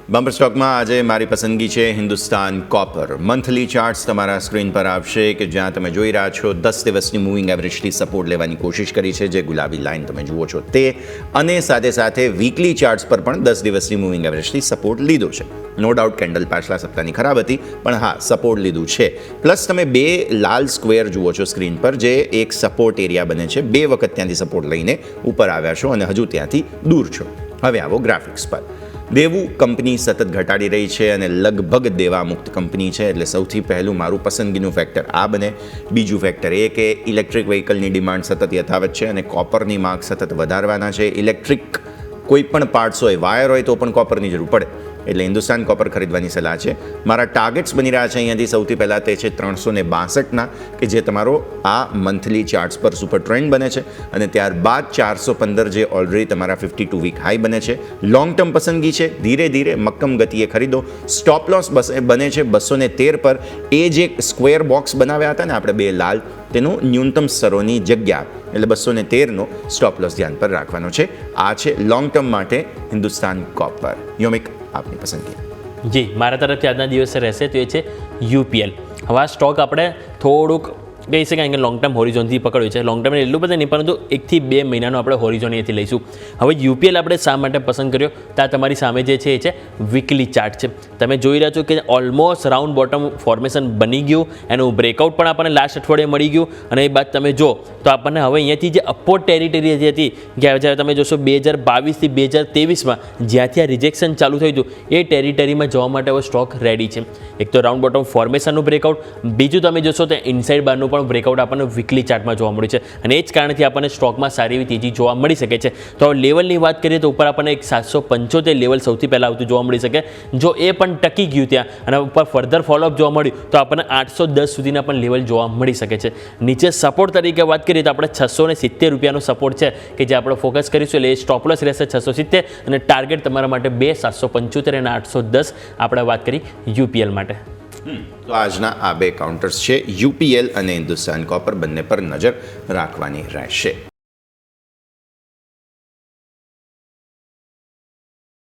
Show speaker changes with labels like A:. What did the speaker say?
A: Bumper સ્ટોકમાં આજે મારી પસંદગી છે હિન્દુસ્તાન કોપર. મંથલી ચાર્ટ્સ તમારા સ્ક્રીન પર આવશે કે જ્યાં તમે જોઈ રહ્યા છો 10 દિવસની મૂવિંગ એવરેજથી સપોર્ટ લેવાની કોશિશ કરી છે, જે ગુલાબી લાઇન તમે જુઓ છો તે, અને સાથે સાથે વીકલી ચાર્ટ્સ પર પણ 10 દિવસની મૂવિંગ એવરેજથી સપોર્ટ લીધો છે. નો ડાઉટ કેન્ડલ પાછલા સપ્તાહની ખરાબ હતી, પણ હા, સપોર્ટ લીધું છે. પ્લસ તમે બે લાલ સ્ક્વેર જુઓ છો સ્ક્રીન પર, જે એક સપોર્ટ એરિયા બને છે. 2 વખત ત્યાંથી સપોર્ટ લઈને ઉપર આવ્યા છો અને હજુ ત્યાંથી દૂર છો. હવે આવો ગ્રાફિક્સ પર. દેવું કંપની સતત ઘટાડી રહી છે અને લગભગ દેવા મુક્ત કંપની છે, એટલે સૌથી પહેલું મારું પસંદગીનું ફેક્ટર આ બને. બીજું ફેક્ટર એ કે ઇલેક્ટ્રિક વ્હીકલની ડિમાન્ડ સતત યથાવત છે અને કોપરની માંગ સતત વધારવાના છે. ઇલેક્ટ્રિક કોઈ પણ પાર્ટ્સ હોય, વાયર હોય તો પણ કોપરની જરૂર પડે, એટલે હિન્દુસ્તાન કોપર ખરીદવાની સલાહ છે. મારા ટાર્ગેટ્સ બની રહ્યા છે અહીંયાથી સૌથી પહેલાં તે છે 362ના, કે જે તમારો આ મંથલી ચાર્ટ્સ પર સુપર ટ્રેન્ડ બને છે, અને ત્યારબાદ 415, જે ઓલરેડી તમારા 52 વીક હાઈ બને છે. લોંગ ટર્મ પસંદગી છે, ધીરે ધીરે મક્કમ ગતિએ ખરીદો. સ્ટોપ લોસ બને છે 213 પર. એ જે સ્ક્વેર બોક્સ બનાવ્યા હતા ને આપણે બે લાલ, તેનું ન્યૂનતમ સ્તરોની જગ્યા, એટલે 213નો સ્ટોપ લોસ ધ્યાન પર રાખવાનો છે. આ છે લોંગ ટર્મ માટે હિન્દુસ્તાન કોપર. યોમિક, આપની પસંદગી.
B: જી, મારા તરફથી આજના દિવસે રહેશે તો એ છે યુપીએલ. હવે આ સ્ટોક આપણે થોડુંક કહી શકાય કે લોંગ ટર્મ હોરિઝોનથી પકડ્યું છે. લોંગ ટર્મ એટલું બધું નહીં, પરંતુ 1 થી 2 મહિનાનો આપણે હોરિઝોન અહીંથી લઈશું. હવે યુપીએલ આપણે શા માટે પસંદ કર્યો, તો આ તમારી સામે જે છે એ છે વીકલી ચાર્ટ છે. તમે જોઈ રહ્યા છો કે ઓલમોસ્ટ રાઉન્ડ બોટમ ફોર્મેશન બની ગયું, એનું બ્રેકઆઉટ પણ આપણને લાસ્ટ અઠવાડિયે મળી ગયું, અને એ બાદ તમે જો તો આપણને હવે અહીંયાથી જે અપવર્ડ ટેરિટરી જે હતી, જ્યારે તમે જોશો 2022 થી 2023માં જ્યાંથી આ રિજેક્શન ચાલુ થયું હતું, એ ટેરિટરીમાં જવા માટે હવે સ્ટોક રેડી છે. એક તો રાઉન્ડ બોટમ ફોર્મેશનનું બ્રેકઆઉટ, બીજું તમે જોશો તો ઇનસાઇડ બારનું પણ બ્રેકઆઉટ આપણને વીકલી ચાર્ટમાં જોવા મળ્યું છે, અને એ જ કારણથી આપણને સ્ટોકમાં સારી એવી તેજી જોવા મળી શકે છે. તો લેવલની વાત કરીએ તો ઉપર આપણને એક 775 લેવલ સૌથી પહેલાં આવતું જોવા મળી શકે. જો એ પણ ટકી ગયું ત્યાં અને ઉપર ફર્ધર ફોલોઅપ જોવા મળ્યું તો આપણને 810 સુધીના પણ લેવલ જોવા મળી શકે છે. નીચે સપોર્ટ તરીકે વાત કરીએ તો આપણે 670 રૂપિયાનો સપોર્ટ છે કે જે આપણે ફોકસ કરીશું, એટલે એ સ્ટોપ લોસ રહેશે 670, અને ટાર્ગેટ તમારા માટે 2 775 અને 810 આપણે વાત કરી યુપીએલ માટે.
A: તો આજના આ બે કાઉન્ટર્સ છે, યુપીએલ અને હિન્દુસ્તાન કોપર, બંને પર નજર રાખવાની રહેશે.